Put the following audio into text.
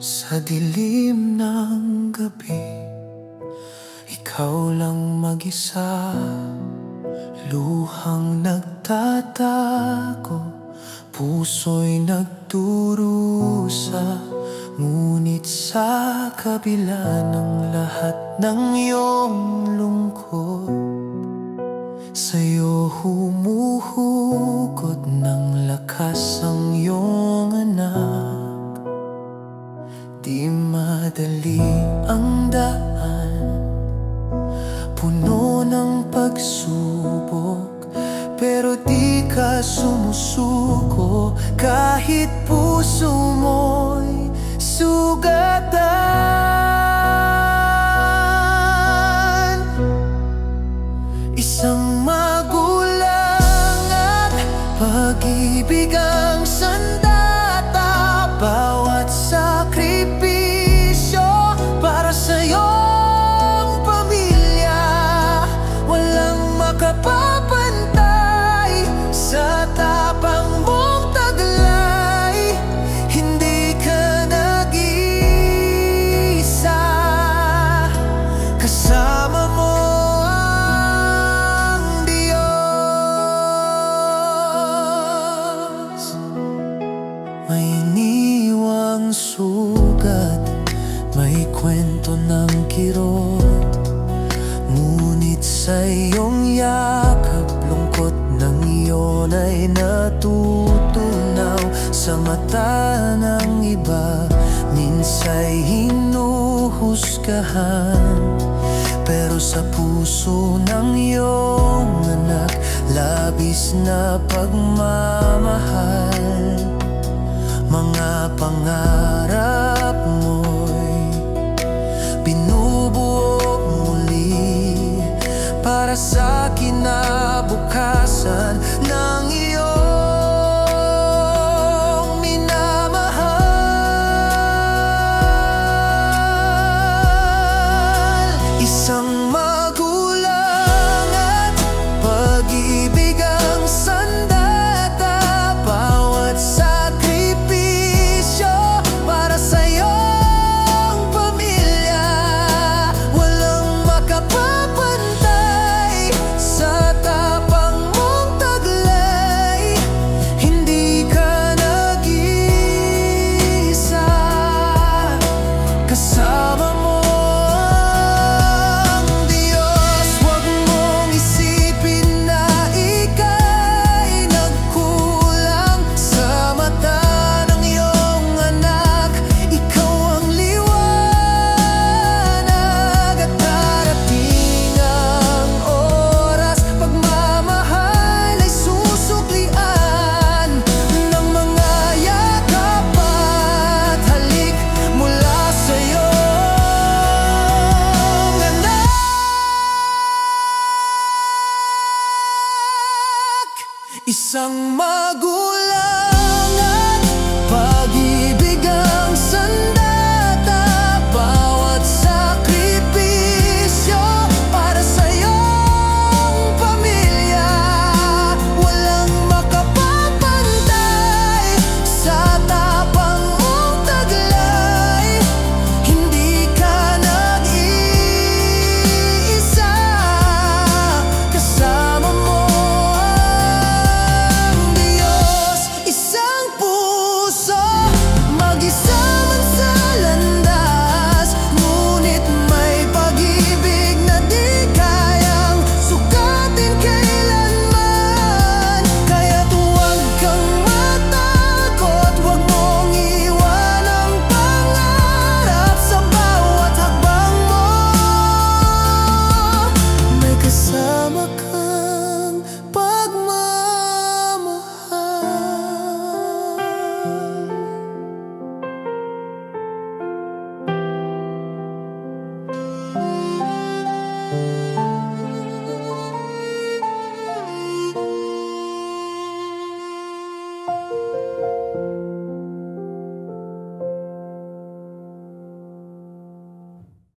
Sa dilim ng gabi, ikaw lang mag-isa, luhang nagtatago, puso'y nagdurusa. Ngunit sa kabila ng lahat ng iyong lungkot, sa'yo humuhugot ng lakas ang iyong anak. Di madali ang daan, puno ng pagsubok, pero di ka sumusuko kahit puso mo'y sugatan. Isang magulang at pag-ibig ang sandata, bawat sakripisyo para sa iyong pamilya. Walang makapapantay sa tapang mong taglay. Hindi ka nag-iisa, kasama mo ang Diyos. May iniwang sugat, may kwento ng kirot, ngunit sa iyong yakap, lungkot ng iyon ay natutunaw. Sa mata ng iba, minsa'y hinuhusgahan, pero sa puso ng iyong anak, labis na pagmamahal.